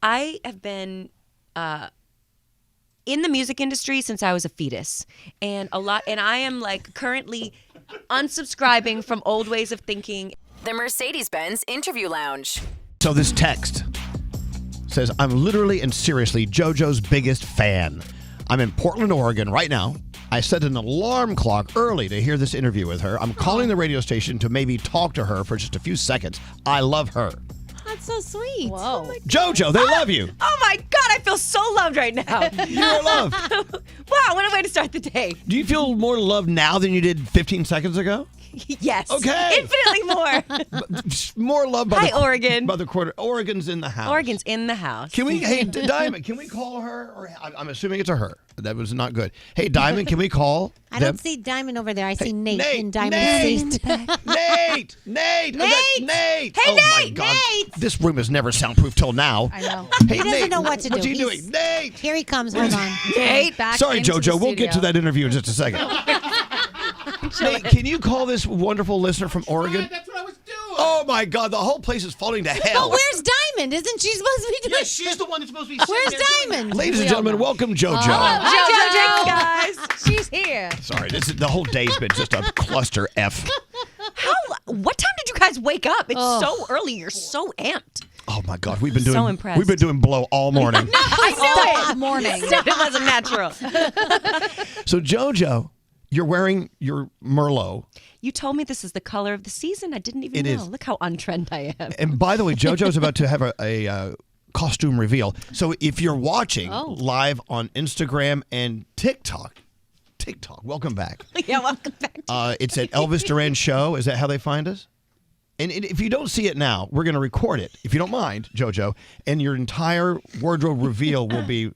I have been in the music industry since I was a fetus, and I am like currently unsubscribing from old ways of thinking. The Mercedes-Benz Interview Lounge. So this text says, I'm literally and seriously JoJo's biggest fan. I'm in Portland, Oregon right now. I set an alarm clock early to hear this interview with her. I'm calling the radio station to maybe talk to her for just a few seconds. I love her. That's so sweet. Whoa. JoJo, they love you. Oh my God, I feel so loved right now. You're loved. Wow, what a way to start the day. Do you feel more loved now than you did 15 seconds ago? Yes. Okay. Infinitely more. More love by Oregon. By the quarter. Oregon's in the house. Oregon's in the house. Can we, hey, Diamond, can we call her? Or I'm assuming it's a her. That was not good. Hey, Diamond, can we call I them? don't see Diamond over there. I see Nate in Nate. Diamond's seat. Nate! Nate! Nate! Hey, oh my Nate! God. Nate! This room is never soundproof till now. I know. Hey, He doesn't Nate, know what to do. What's he doing? Nate! Here he comes. Hold on. Nate. Back Sorry, into the JoJo. We'll get to studio. that interview in just a second. Nate, can you call this wonderful listener from Oregon? That's what I was doing. Oh my God, the whole place is falling to But hell. where's Diamond? Isn't she supposed to be doing? Yeah, she's the one that's supposed to be sitting Where's there doing Diamond? Ladies and gentlemen, welcome JoJo. Hi, JoJo, guys. She's here. Sorry, the whole day's been just a cluster F. What time did you guys wake up? It's so early. You're so amped. Oh my God, we've been So doing impressed. we've been doing blow all morning. I knew it. Morning. It wasn't natural. So JoJo, you're wearing your Merlot. You told me this is the color of the season. I didn't even It know. is. Look how untrend I am. And by the way, JoJo's about to have a costume reveal. So if you're watching live on Instagram and TikTok, welcome back. Yeah, welcome back. It's at Elvis Duran Show. Is that how they find us? And if you don't see it now, we're going to record it, if you don't mind, JoJo, and your entire wardrobe reveal will be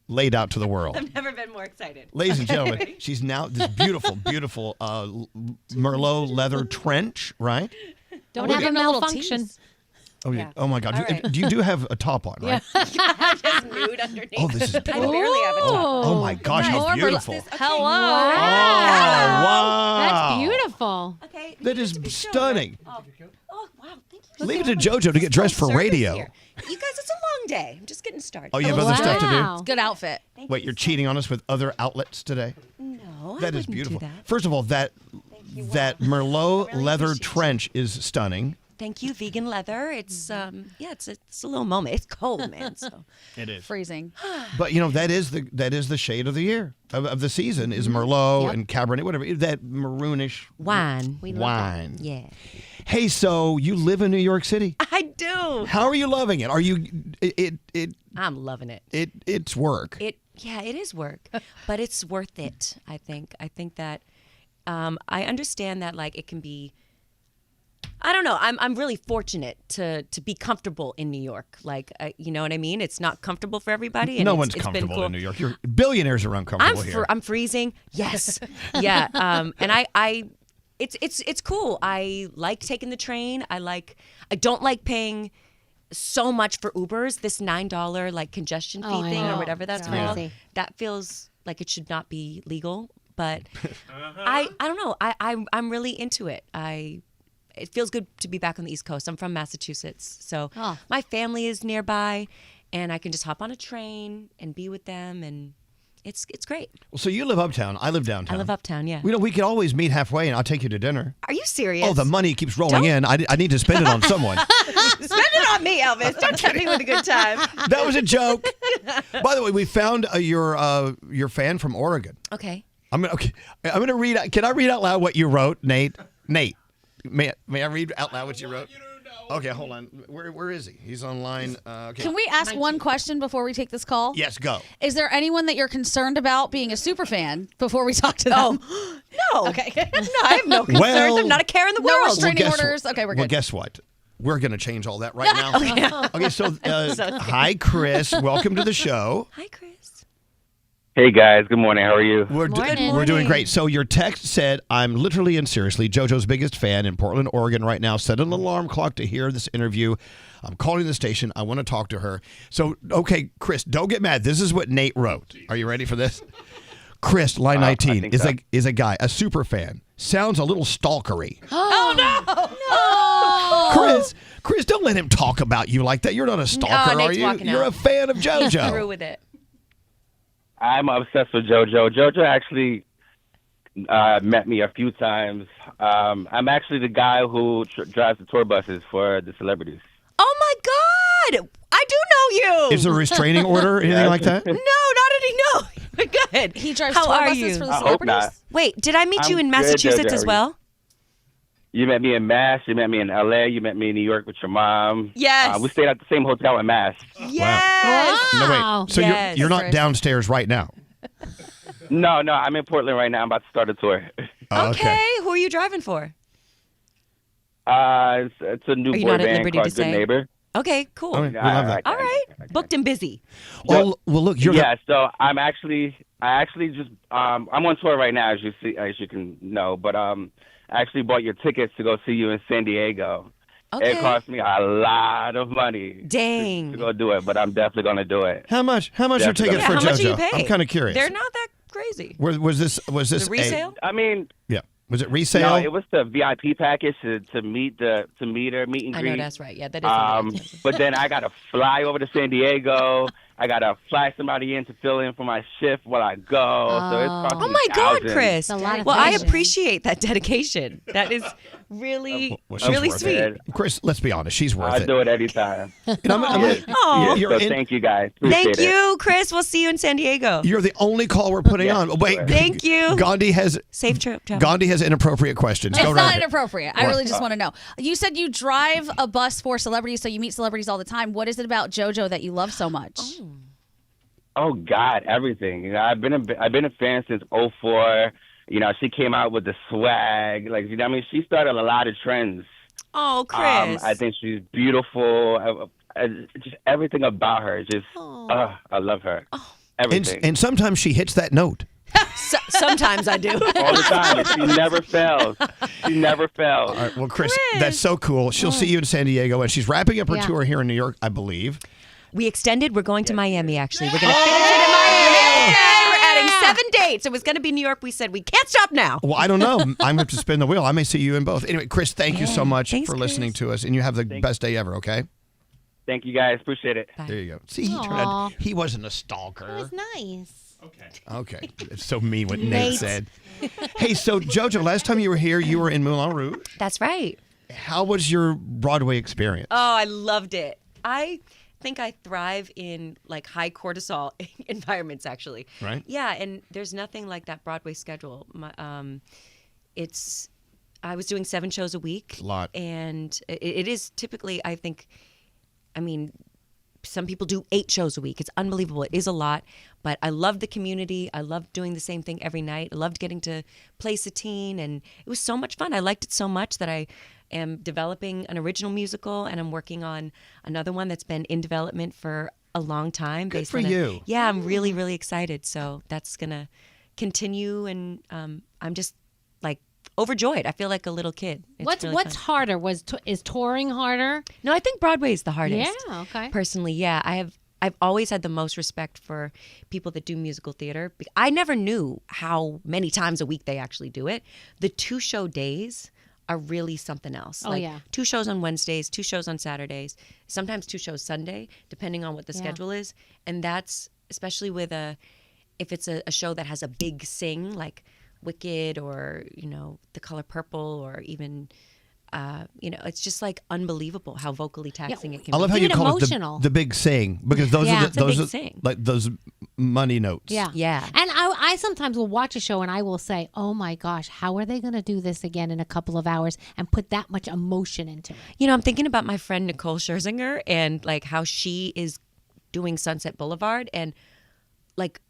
laid out to the world. I've never been more excited. Ladies and gentlemen, she's now this beautiful, beautiful Merlot leather trench, right? Don't We're have a getting a little malfunction. tease. Oh, Yeah. Oh my God. All right. You do have a top on, right? I'm just nude underneath. Oh, this is I beautiful. barely have a top. Oh my gosh, how Normal. beautiful. Hello. Oh, wow. That's beautiful. Okay. That is stunning. Oh, wow. Thank you. Leave it to JoJo to get dressed for Service radio. here. You guys, it's a long day. I'm just getting started. Oh, you have other stuff to do? Wow. Good outfit. Thank Wait, you you're so cheating on us with other outlets today? No, That I is wouldn't beautiful. do that. First of all, that Merlot really leather appreciate it. trench is stunning. Thank you, vegan leather. It's it's a little moment. It's cold, man. So It is. Freezing. But you know that is the shade of the year of the season is Merlot Yep. and Cabernet, whatever that maroonish wine. wine. Yeah, Hey, so you live in New York City? I do. How are you loving it? Are you I'm loving it. it's work? It is work, but it's worth it. I think that I understand that like it can be. I don't know. I'm really fortunate to be comfortable in New York. Like you know what I mean. It's not comfortable for everybody. And No it's one's been comfortable cool. in New York. Billionaires are uncomfortable here. I'm freezing. Yes. Yeah. And it's cool. I like taking the train. I don't like paying so much for Ubers. This $9 like congestion fee Oh, I thing know. or whatever that's It's called. crazy. That feels like it should not be legal. But I don't know. I'm really into it. It feels good to be back on the East Coast. I'm from Massachusetts, so my family is nearby, and I can just hop on a train and be with them, and it's great. Well, so you live uptown. I live downtown. I live uptown, yeah. We could always meet halfway, and I'll take you to dinner. Are you serious? Oh, the money keeps rolling in. I need to spend it on someone. Spend it on me, Elvis. Don't tempt me with a good time. That was a joke. By the way, we found your fan from Oregon. Okay. I'm gonna read. Can I read out loud what you wrote, Nate? Nate, may I read out loud what you wrote? Okay, hold on. Where is he? He's online. Okay. Can we ask one question before we take this call? Yes, go. Is there anyone that you're concerned about being a super fan before we talk to them? No. Okay. No, I have no concerns. Well- I'm not a care in the No world. restraining guess orders. what? Okay, we're Well, good. guess what? We're gonna change all that right now. Okay, so hi, Chris. Welcome to the show. Hi, Chris. Hey guys, good morning. How are you? We're Morning. we're doing great. So your text said, "I'm literally and seriously JoJo's biggest fan in Portland, Oregon right now. Set an alarm clock to hear this interview. I'm calling the station. I want to talk to her." So, okay, Chris, don't get mad. This is what Nate wrote. Are you ready for this? Chris, line 19 think is so. is a guy, a super fan. Sounds a little stalkery. Oh no! Chris, Chris, don't let him talk about you like that. You're not a stalker, Nate's are you? walking You're out. a fan of JoJo. Through with it. I'm obsessed with JoJo. JoJo actually met me a few times. I'm actually the guy who drives the tour buses for the celebrities. Oh my God! I do know you. Is there a restraining order or anything like that? No, not any. No. Good. He drives How tour are buses you? for the I hope celebrities? not. Wait, did I meet you I'm in good, Massachusetts JoJo. as well? You met me in Mass. You met me in LA. You met me in New York with your mom. Yes. We stayed at the same hotel in Mass. Yes. No, Wow. wait. So Yes, you're not Chris. downstairs right now? No, I'm in Portland right now. I'm about to start a tour. Oh, Okay. Who are you driving for? It's a new Are you boy not at band liberty called to Good say? Neighbor. Okay, cool. All right. We love that. All right. Booked and busy. Well, look, you're Yeah, so I actually just I'm on tour right now, as you can know, but I actually bought your tickets to go see you in San Diego. Okay. It cost me a lot of money Dang. to go do it, but I'm definitely gonna do it. How much are Definitely. tickets Yeah, for how JoJo? much are you paying? I'm kind of curious. They're not that crazy. Was this The resale? I mean, Yeah. Was it resale? no, it was the VIP package to meet her, meet and I greet. know that's right. Yeah, that is. a little expensive. But then I got to fly over to San Diego. I got to fly somebody in to fill in for my shift while I go. So it's costing Oh my God, thousands. Chris! a lot of Well, I patience. appreciate that dedication. That is really, Well, she's really worth sweet. it. Chris, let's be honest. She's worth I'll it. do it anytime. And I'm Oh, you're So in- thank you guys. Appreciate thank it. you, Chris. We'll see you in San Diego. You're the only call we're putting on. Wait, Thank you. Gandhi has Safe trip. travel. Gandhi has inappropriate questions. It's Go not right ahead. inappropriate. I really just want to know. You said you drive a bus for celebrities, so you meet celebrities all the time. What is it about JoJo that you love so much? Oh God, everything. You know, I've been a fan since '04. You know, she came out with the swag. Like, you know, I mean, she started a lot of trends. Oh, Chris. I think she's beautiful. Just everything about her. Just, I love her. Everything. And sometimes she hits that note. Sometimes I do. all the time. And she never fails. She never fails. All right, well, Chris, that's so cool. She'll see you in San Diego, and she's wrapping up her Yeah. tour here in New York, I believe. We extended. We're going to Miami, actually. We're going to finish it in Miami. Okay, we're adding 7 dates. It was going to be New York. We said we can't stop now. Well, I don't know. I'm going to have to spin the wheel. I may see you in both. Anyway, Chris, thank you so much Thanks, for listening Chris. to us, and you have the best day ever, okay? Thank you guys. Appreciate it. There you go. See, he, Aw. he wasn't a stalker. It was nice. Okay. It's so mean what Nate said. Hey, so JoJo, last time you were here, you were in Moulin Rouge. That's right. How was your Broadway experience? Oh, I loved it. I think I thrive in like high cortisol environments, actually. Right. Yeah, and there's nothing like that Broadway schedule. I was doing 7 shows a week. A lot. And it is typically, I think, I mean, some people do 8 shows a week. It's unbelievable. It is a lot, but I loved the community. I loved doing the same thing every night. I loved getting to play Satine, and it was so much fun. I liked it so much that I am developing an original musical, and I'm working on another one that's been in development for a long time. Good based for on you. Yeah, I'm really, really excited. So that's gonna continue, and I'm just like overjoyed. I feel like a little kid. It's What's really what's fun. harder? Is touring harder? No, I think Broadway is the hardest. Yeah. Okay. Personally, yeah, I've always had the most respect for people that do musical theater. I never knew how many times a week they actually do it. The 2-show days are really something else. Oh, yeah. 2 shows on Wednesdays, 2 shows on Saturdays, sometimes 2 shows Sunday, depending on what the Yeah. schedule is. And that's especially with if it's a show that has a big sing like Wicked or The Color Purple or even. It's just like unbelievul how vocally taxing it can I love how be. you Even call emotional. it the big sing, because those Yeah. are It's a those big are sing. like those money notes. Yeah. Yeah. And I sometimes will watch a show and I will say, oh my gosh, how are they going to do this again in a couple of hours and put that much emotion into it? I'm thinking about my friend Nicole Scherzinger and like how she is doing Sunset Boulevard and like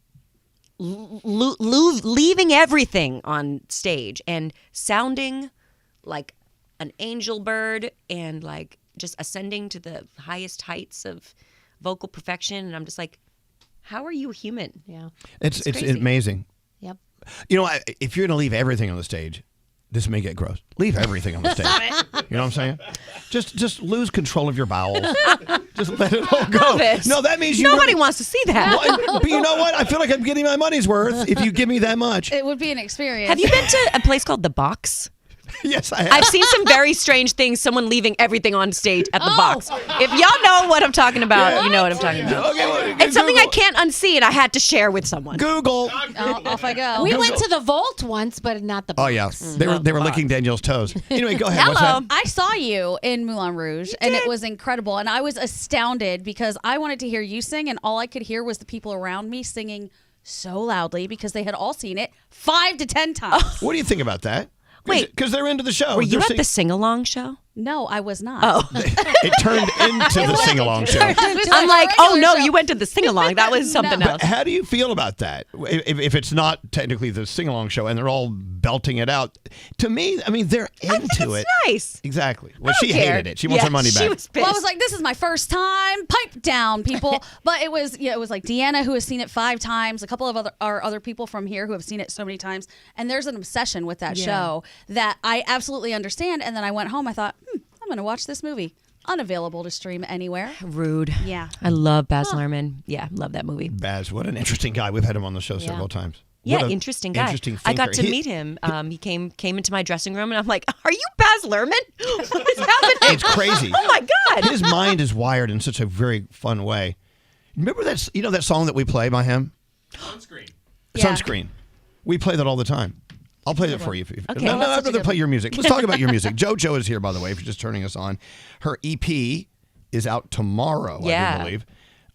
leaving everything on stage and sounding like an angel bird and like just ascending to the highest heights of vocal perfection. And I'm just like, how are you human? Yeah. It's crazy. amazing. Yep. If you're going to leave everything on the stage, this may get gross. Leave everything on the stage. You know what I'm saying? Just lose control of your bowels. Just let it all go. Elvis, No, that means you Nobody wants to see that. Well, but you know what? I feel like I'm getting my money's worth if you give me that much. It would be an experience. Have you been to a place called The Box? Yes, I have. I've seen some very strange things. Someone leaving everything on stage at the box. If y'all know what I'm talking about, you know what I'm talking about. Okay, well, It's something I Google. can't unsee, and I had to share with someone. Google. Off I go. We went to the vault once, but not the box. Oh yeah, they were licking Danielle's toes. Anyway, go ahead. What's Hello. that? I saw you in Moulin Rouge, and it was incredible. And I was astounded because I wanted to hear you sing, and all I could hear was the people around me singing so loudly because they had all seen it 5 to 10 times. What do you think about that? Wait. Because they're into the show. Were you They're at the sing-along show? No, I was not. Oh. It turned into the sing-along show. I'm like, oh no, you went to the sing-along. That was something No. else. But how do you feel about that? If it's not technically the sing-along show and they're all belting it out, to me, I mean, they're into it. Nice. Exactly. Well, I she don't care. hated it. She wants her money back. She was pissed. Well, I was like, this is my first time. Pipe down, people. But it was like Deanna, who has seen it 5 times, a couple of other people from here who have seen it so many times. And there's an obsession with that show that I absolutely understand. And then I went home, I thought, I'm going to watch this movie. Unavailable to stream anywhere. Rude. Yeah. I love Baz Luhrmann. Yeah, love that movie. Baz, what an interesting guy. We've had him on the show several times. Yeah, What a interesting guy. Interesting I got thinker. to meet him. He came into my dressing room, and I'm like, "Are you Baz Luhrmann? What is happening?" It's crazy. Oh my god! His mind is wired in such a very fun way. Remember that? You know that song that we play by him? Sunscreen. Yeah. Sunscreen. We play that all the time. I'll play that for you. Okay. No, Well, I'd rather play your music. Let's talk about your music. JoJo is here, by the way, if you're just turning us on. Her EP is out tomorrow, I Yeah. do believe.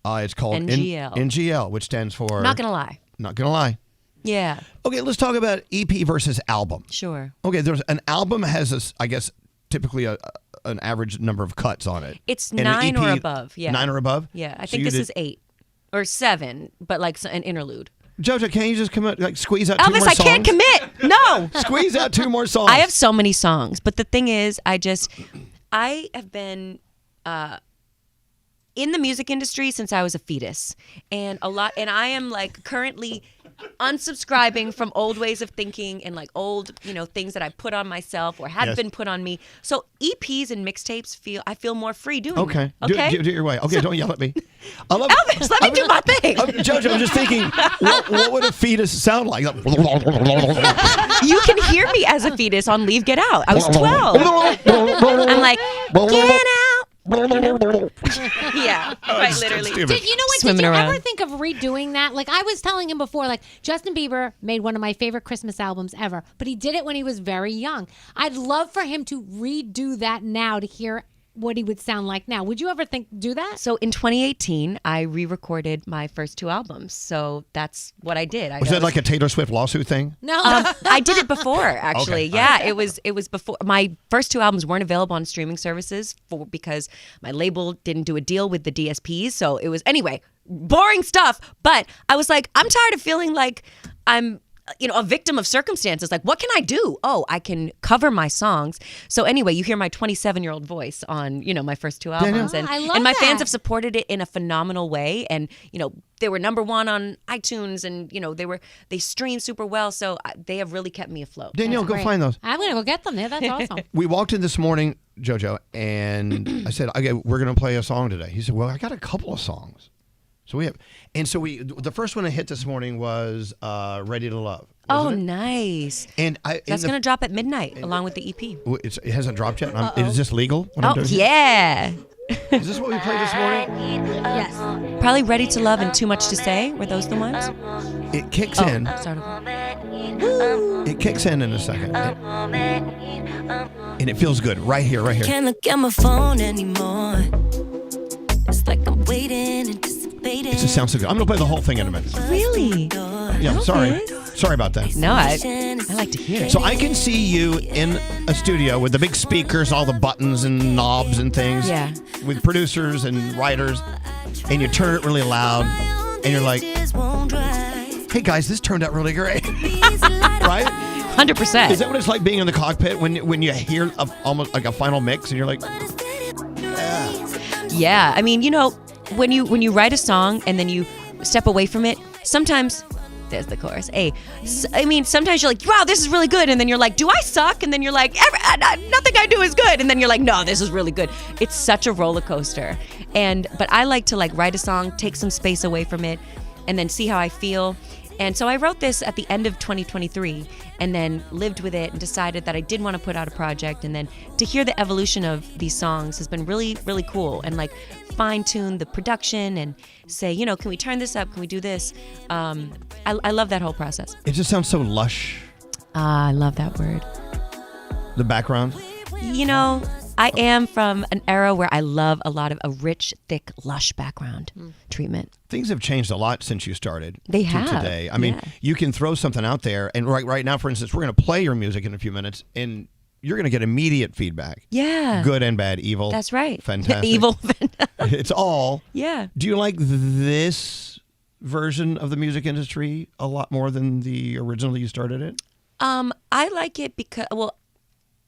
It's called NGL. NGL, which stands for... Not gonna lie. Not gonna lie. Yeah, Okay, let's talk about EP versus album. sure. Okay, there's an album has, I guess, typically an average number of cuts on it. It's And an 9 or EP above. Yeah, 9 or above? Yeah, I So think you this is 8 or 7, but like an interlude. JoJo, can't you just come out, like squeeze out 2 Elvis, more I songs? can't commit. No. Squeeze out 2 more songs. I have so many songs, but the thing is, I have been in the music industry since I was a fetus, and I am like currently unsubscribing from old ways of thinking and like old, things that I put on myself or had Yes. been put on me. So EPs and mixtapes I feel more free doing. Okay. Them, okay. Do it your way. Okay, don't yell at me. I love Elvis, let me do my thing. JoJo, I'm just thinking, what would a fetus sound like? You can hear me as a fetus on Leave Get Out. I was 12. I'm like, get out. Yeah, right, literally. stupid. Did you Swimming around. ever think of redoing that? Like I was telling him before, like Justin Bieber made one of my favorite Christmas albums ever, but he did it when he was very young. I'd love for him to redo that now to hear what he would sound like now. Would you ever do that? So in 2018, I re-recorded my first 2 albums. So that's what I did. Was that like a Taylor Swift lawsuit thing? No. I did it before, actually. Okay. Yeah, it was before. My first 2 albums weren't available on streaming services because my label didn't do a deal with the DSPs. So it was, anyway, boring stuff. But I was like, I'm tired of feeling like I'm a victim of circumstances. Like, what can I do? Oh, I can cover my songs. So anyway, you hear my 27-year-old voice on, my first 2 albums. Oh, I love and my that. fans have supported it in a phenomenal way. And, they were number 1 on iTunes and, they streamed super well. So they have really kept me afloat. Danielle, go Great. find those. I'm gonna go get them. Yeah, that's awesome. We walked in this morning, JoJo, and I said, okay, we're going to play a song today. He said, well, I got a couple of songs. So the first one I hit this morning was Ready to Love. Oh, nice. And That's going to drop at midnight along with the EP. It hasn't dropped yet. Is this legal? What I'm Oh, doing? yeah. Is this what we played this morning? Yes. Probably Ready to Love and Too Much to Say. Were those the ones? It kicks in. Start over. It kicks in a second. And it feels good right here. Can't look at my phone anymore. It's like I'm waiting, anticipating. It just sounds so good. I'm going to play the whole thing in a minute. Really? Yeah, I'm sorry. Sorry about that. No, I like to hear it. So I can see you in a studio with the big speakers, all the buttons and knobs and things. Yeah. With producers and writers. And you turn it really loud. And you're like, hey guys, this turned out really great. Right? 100%. Is that what it's like being in the cockpit when you hear almost like a final mix and you're like, Yeah. I mean, when you write a song and then you step away from it, sometimes there's the chorus. Sometimes you're like, wow, this is really good. And then you're like, do I suck? And then you're like, nothing I do is good. And then you're like, no, this is really good. It's such a roller coaster. But I like to write a song, take some space away from it, and then see how I feel. And so I wrote this at the end of 2023 and then lived with it and decided that I did want to put out a project. And then to hear the evolution of these songs has been really, really cool. And like fine tune the production and say, you know, can we turn this up? Can we do this? I love that whole process. It just sounds so lush. I love that word. The background? You know, I am from an era where I love a lot of a rich, thick, lush background treatment. Things have changed a lot since you started. They to have. today. I mean, you can throw something out there, and right now, for instance, we're going to play your music in a few minutes, and you're going to get immediate feedback. Yeah. Good and bad, evil. That's right. Fantastic. Evil. It's all. Yeah. Do you like this version of the music industry a lot more than the original you started it? I like it because, well,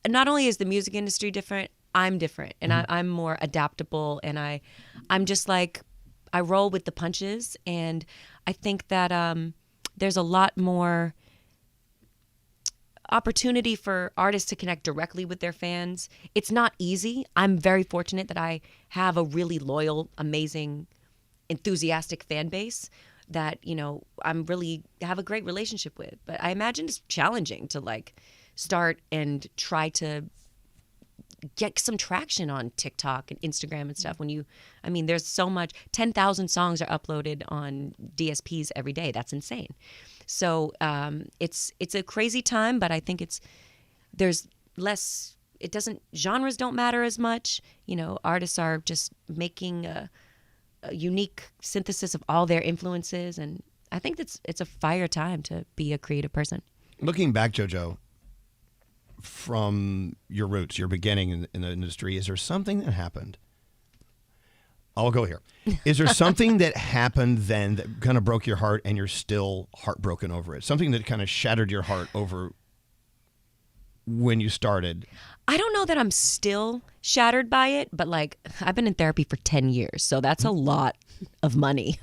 not only is the music industry different, I'm different, and I'm more adaptable, and I'm just like, I roll with the punches, and I think that there's a lot more opportunity for artists to connect directly with their fans. It's not easy. I'm very fortunate that I have a really loyal, amazing, enthusiastic fan base that, you know, I'm really have a great relationship with. But I imagine it's challenging to like start and try to get some traction on TikTok and Instagram and stuff. There's so much, 10,000 songs are uploaded on DSPs every day. That's insane. So it's a crazy time, but I think there's less, genres don't matter as much. You know, artists are just making a unique synthesis of all their influences. And I think it's a fire time to be a creative person. Looking back, JoJo, from your roots, your beginning in the industry, is there something that happened? I'll go here. Is there something that happened then that kind of broke your heart and you're still heartbroken over it? Something that kind of shattered your heart over when you started? I don't know that I'm still shattered by it, but like I've been in therapy for 10 years, so that's a lot of money.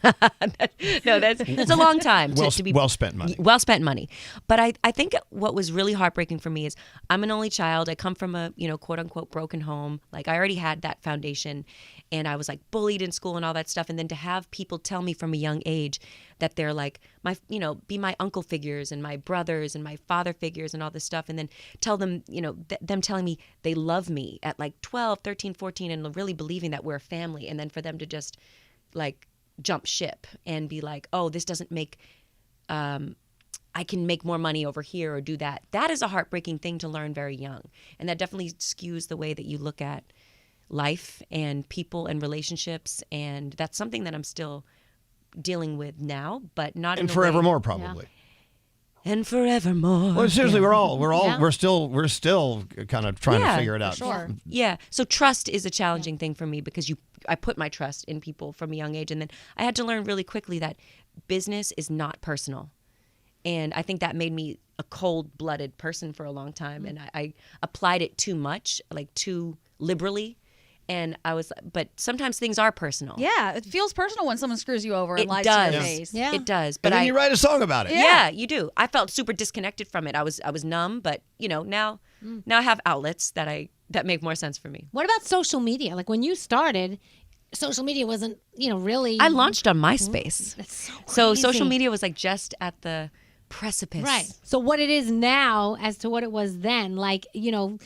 No, that's a long time to be well spent money. Well spent money. But I think what was really heartbreaking for me is I'm an only child. I come from a, you know, quote unquote broken home. Like I already had that foundation, and I was like bullied in school and all that stuff. And then to have people tell me from a young age that they're like be my uncle figures and my brothers and my father figures and all this stuff, and then tell them, you know, them telling me they love me at like 12, 13, 14, and really believing that we're a family, and then for them to just like jump ship and be like, oh, this doesn't make, I can make more money over here or do that. That is a heartbreaking thing to learn very young. And that definitely skews the way that you look at life and people and relationships. And that's something that I'm still dealing with now, but not and in forevermore, probably. And forevermore. Well, seriously, we're still kind of trying to figure it out. Sure. Yeah. So trust is a challenging thing for me because I put my trust in people from a young age, and then I had to learn really quickly that business is not personal. And I think that made me a cold-blooded person for a long time, and I applied it too much, like too liberally. And but sometimes things are personal. Yeah, it feels personal when someone screws you over and lies to your face. Yeah. It does. But then you write a song about it. Yeah, you do. I felt super disconnected from it. I was numb, but you know, now I have outlets that make more sense for me. What about social media? Like when you started, social media wasn't, you know, really. I launched on MySpace. That's so crazy. So social media was like just at the precipice. Right. So what it is now as to what it was then, like, you know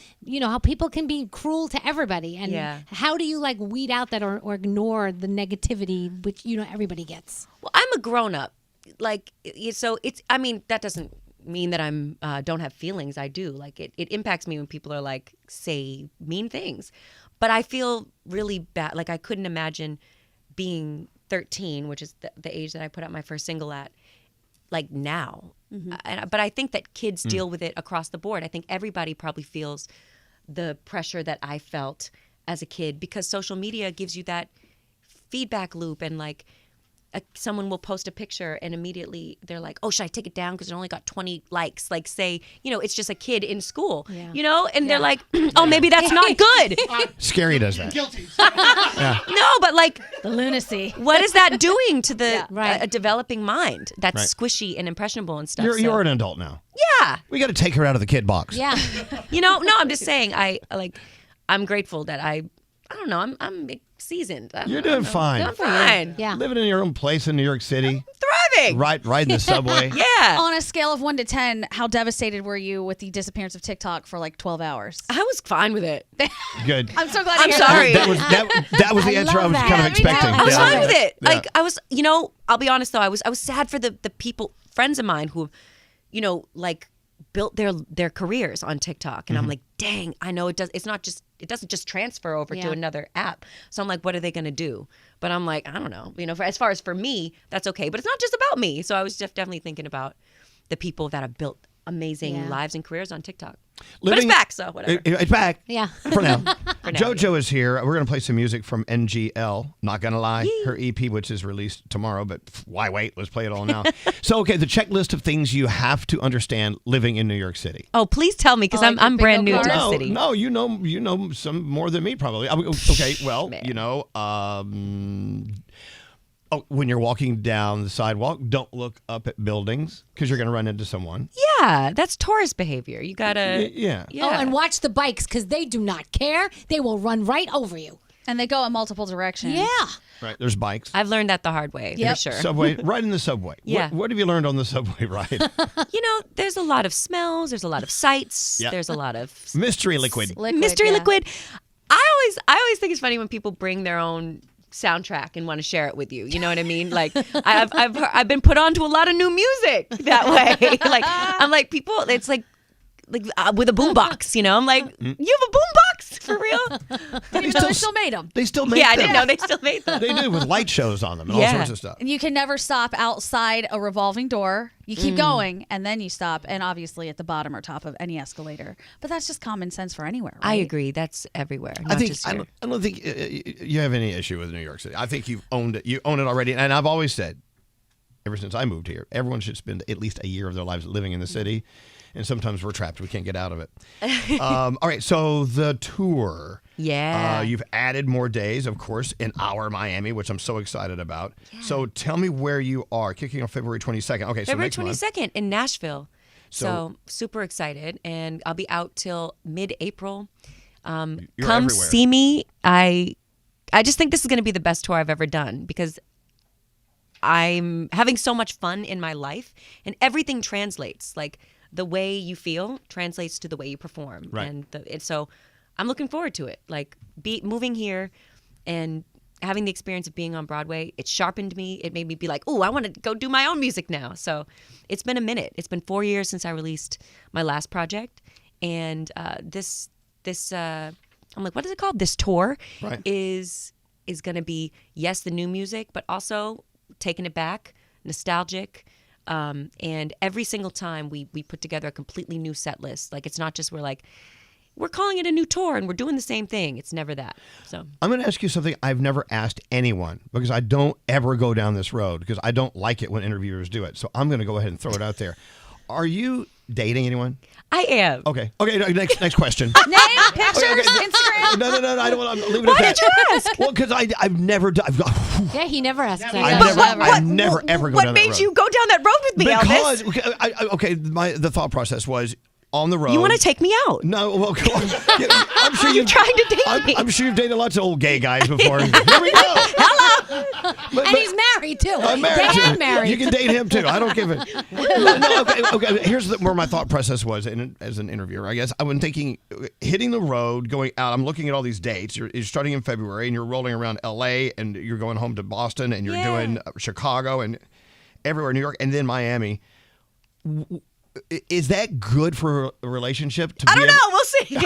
how people can be cruel to everybody, and how do you like weed out that or ignore the negativity which, you know, everybody gets? Well, I'm a grown up. Like, so that doesn't mean that I'm don't have feelings. I do. Like it impacts me when people are like say mean things. But I feel really bad. Like I couldn't imagine being 13, which is the age that I put out my first single at, like now. But I think that kids deal with it across the board. I think everybody probably feels the pressure that I felt as a kid because social media gives you that feedback loop, and like someone will post a picture and immediately they're like, oh, should I take it down because it only got 20 likes? Like say, you know, it's just a kid in school, you know, and they're like, oh, maybe that's not good. Scary does that. Guilty. No, but like The lunacy. what is that doing to the Right. a developing mind that's Right. squishy and impressionable and stuff? You're an adult now. Yeah. We got to take her out of the kid box. Yeah. You know, no, I'm just saying I'm grateful that I don't know, I'm seasoned. You're doing fine. I'm fine. Yeah. Living in your own place in New York City. amazing. Riding the subway. Yeah. On a scale of 1 to 10, how devastated were you with the disappearance of TikTok for like 12 hours? I was fine with it. Good. I'm so glad to I'm hear sorry. That was the answer I was love kind of that. expecting. I was Yeah. fine with it. Yeah. Like I was, I'll be honest though, I was sad for the people, friends of mine who, like built their careers on TikTok, and I'm like, dang, I know it doesn't just transfer over to another app. So I'm like, what are they gonna do? But I'm like, I don't know. As far as for me, that's okay. But it's not just about me. So I was just definitely thinking about the people that have built amazing lives and careers on TikTok. But it's back, so whatever. It's back. Yeah. For now. For now, JoJo is here. We're going to play some music from NGL. Not going to lie. Her EP, which is released tomorrow, but why wait? Let's play it all now. So, okay, the checklist of things you have to understand living in New York City. Oh, please tell me, because I'm brand new to the No, city. no, you know some more than me probably. Okay, well, when you're walking down the sidewalk, don't look up at buildings because you're going to run into someone. Yeah, that's tourist behavior. You gotta. Yeah. Oh, and watch the bikes because they do not care. They will run right over you. And they go in multiple directions. Yeah. Right, there's bikes. I've learned that the hard way, for sure. Subway, right in the subway. Yeah. What have you learned on the subway ride? There's a lot of smells. There's a lot of sights. Yep. There's a lot of Mystery liquid. mystery liquid. I always think it's funny when people bring their own soundtrack and want to share it with you. You know what I mean? Like I've been put on to a lot of new music that way. Like I'm like people. It's like with a boombox. I'm like, you have a boombox for real? They still made them. They still make Yeah, them. I didn't know they still made them. They do with light shows on them and all sorts of stuff. And you can never stop outside a revolving door. You keep going, and then you stop, and obviously at the bottom or top of any escalator. But that's just common sense for anywhere, right? I agree. That's everywhere. Not I think just I here. don't think you have any issue with New York City. I think you've owned it. You own it already. And I've always said, ever since I moved here, everyone should spend at least a year of their lives living in the city. And sometimes we're trapped. We can't get out of it. All right. So the tour. Yeah. You've added more days, of course, in our Miami, which I'm so excited about. Yeah. So tell me where you are. Kicking off February 22nd. Okay. February so next 22nd in Nashville. So super excited. And I'll be out till mid-April. Come everywhere. see me. I just think this is going to be the best tour I've ever done because I'm having so much fun in my life and everything translates. Like the way you feel translates to the way you perform. Right. And so I'm looking forward to it. Like moving here and having the experience of being on Broadway, it sharpened me. It made me be like, oh, I want to go do my own music now. So it's been a minute. It's been 4 years since I released my last project. And this I'm like, what is it called? This tour is going to be, yes, the new music, but also taking it back, nostalgic. And every single time we put together a completely new set list. Like, it's not just we're calling it a new tour and we're doing the same thing. It's never that. So I'm going to ask you something I've never asked anyone because I don't ever go down this road because I don't like it when interviewers do it. So I'm going to go ahead and throw it out there. Are you dating anyone? I am. Okay. Next question. Name, pictures, Instagram. No. I don't want to leave it at that. Why did you ask? Well, because I've never done. Yeah, he never asks. I never ever go what down that made road. you go down that road with me, Because Elvis? the thought process was on the road. You want to take me out? No, well, come on. I'm sure You're trying to date me. I'm sure you've dated lots of old gay guys before. Here we go. Hello. But he's married too. I'm married. They too. are married. You can date him too. I don't give it. No, okay. Here's where my thought process was as an interviewer. I guess I've been thinking, hitting the road, going out. I'm looking at all these dates. You're starting in February, and you're rolling around L.A. and you're going home to Boston, and you're doing Chicago and everywhere, New York, and then Miami. Is that good for a relationship? I don't know. We'll see.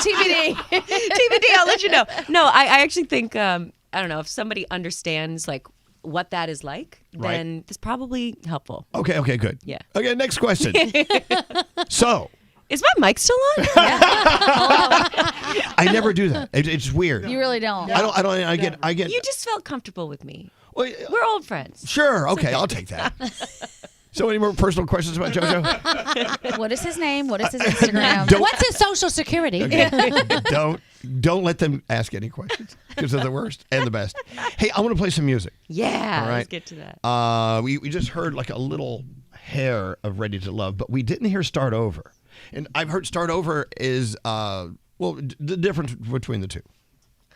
TBD. TBD. I'll let you know. No, I actually think I don't know if somebody understands like what that is like, then it's probably helpful. Okay, good. Yeah. Okay, next question. So. Is my mic still on? I never do that. It's weird. You really don't. I get. You just felt comfortable with me. Well, we're old friends. Sure. Okay, I'll take that. So, any more personal questions about JoJo? What is his name? What is his Instagram? What's his social security? Okay. Don't let them ask any questions because they're the worst and the best. Hey, I want to play some music. Yeah. All right. Let's get to that. We just heard like a little hair of Ready to Love, but we didn't hear Start Over. And I've heard Start Over is the difference between the two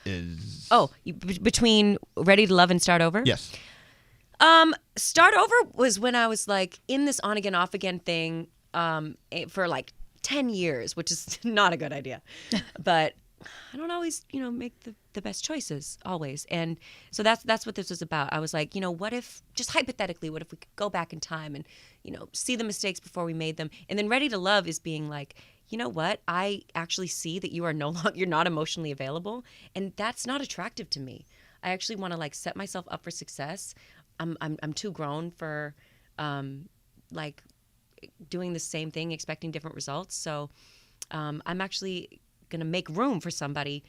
is between Ready to Love and Start Over. Yes. Start over was when I was like in this on again, off again thing for like 10 years, which is not a good idea. But I don't always, make the best choices always. And so that's what this was about. I was like, what if, just hypothetically, what if we could go back in time and, see the mistakes before we made them? And then Ready to Love is being like, you know what? I actually see that you are you're not emotionally available. And that's not attractive to me. I actually want to like set myself up for success. I'm too grown for like doing the same thing, expecting different results. So I'm actually going to make room for somebody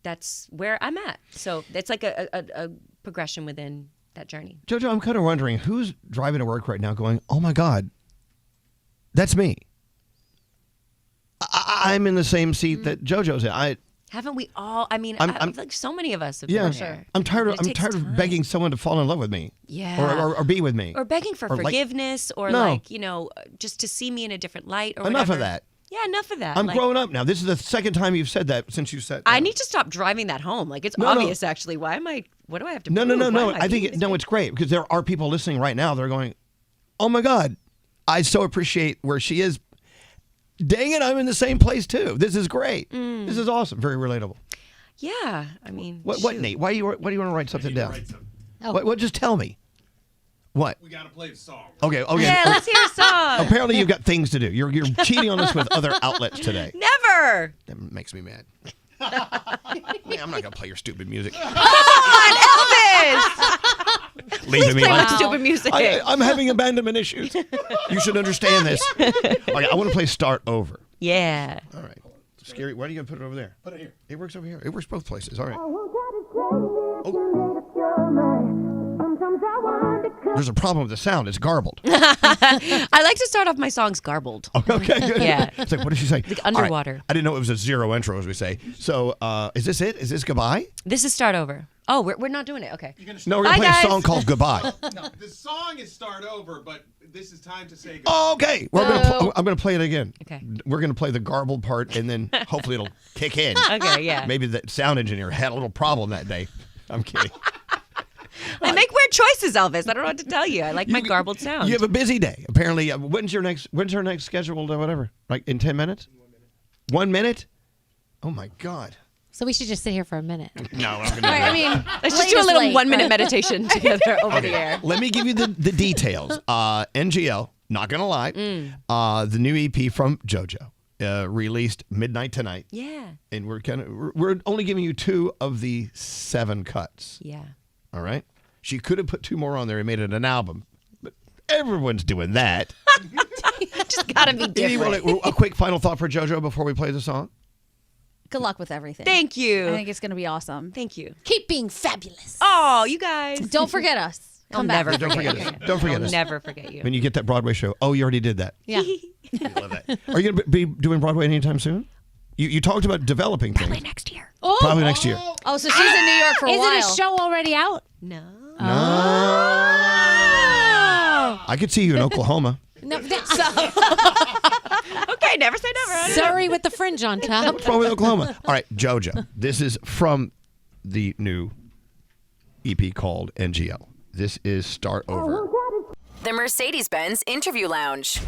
that's where I'm at. So it's like a progression within that journey. JoJo, I'm kind of wondering who's driving to work right now going, oh my God, that's me. I'm in the same seat that JoJo's in. Haven't we all? I mean, I'm like so many of us have yeah, been there. I'm tired of begging someone to fall in love with me. Yeah. Or be with me. Or begging for forgiveness or just to see me in a different light or enough whatever. of that. Yeah, enough of that. I'm grown up now. This is the second time you've said that since you said that. I need to stop driving that home. Like, it's obvious, actually. What do I have to prove? No. I think it's great because there are people listening right now that are going, oh my God, I so appreciate where she is. Dang it, I'm in the same place too. This is great. This is awesome. Very relatable. Yeah, I mean, what Nate? Why do you want to write something down? What? Just tell me. What? We gotta play the song. Okay. Yeah, let's hear a song. Apparently, you've got things to do. You're cheating on us with other outlets today. Never. That makes me mad. I'm not gonna play your stupid music. Come on, Elvis. Leaving me Play alone. my stupid music. I'm having abandonment issues. You should understand this. Okay, I want to play Start Over. Yeah. All right. Scary. Why are you gonna put it over there? Put it here. It works over here. It works both places. All right. There's a problem with the sound. It's garbled. I like to start off my songs garbled. Okay, good. Yeah. It's like, what did she say? Like underwater. Right. I didn't know it was a zero intro, as we say. So, is this it? Is this goodbye? This is Start Over. Oh, we're not doing it. Okay. No, we're going to play a song called Goodbye. No, the song is Start Over, but this is time to say goodbye. Oh, okay. I'm going to play it again. Okay. We're going to play the garbled part, and then hopefully it'll kick in. Okay, yeah. Maybe the sound engineer had a little problem that day. I'm kidding. I make weird choices, Elvis. I don't know what to tell you. I like my garbled sound. You have a busy day. Apparently, when's our next scheduled whatever? Like in 10 minutes? 1 minute? Oh my God. So we should just sit here for a minute. No, I'm going to do that. I mean, Let's just do a little 1 minute meditation together over the air. Let me give you the details. NGL, not going to lie, the new EP from JoJo, released midnight tonight. Yeah. And we're only giving you 2 of the 7 cuts. Yeah. All right? She could have put 2 more on there and made it an album, but everyone's doing that. Just gotta be different. A quick final thought for JoJo before we play the song? good luck with everything. Thank you. I think it's going to be awesome. Thank you. Keep being fabulous. Oh, you guys. Don't forget us. Come back. Never Don't forget us. Don't forget us. Never forget you. When you get that Broadway show. Oh, you already did that. Yeah. I love that. Are you going to be doing Broadway anytime soon? You talked about developing things. Probably next year. Probably next year. Oh, so she's in New York for a while. Isn't a show already out? No. No. I could see you in Oklahoma. No. Okay, never say never. Surrey with the fringe on top. What's wrong with Oklahoma? All right, JoJo. This is from the new EP called NGL. This is Start Over. The Mercedes-Benz Interview Lounge.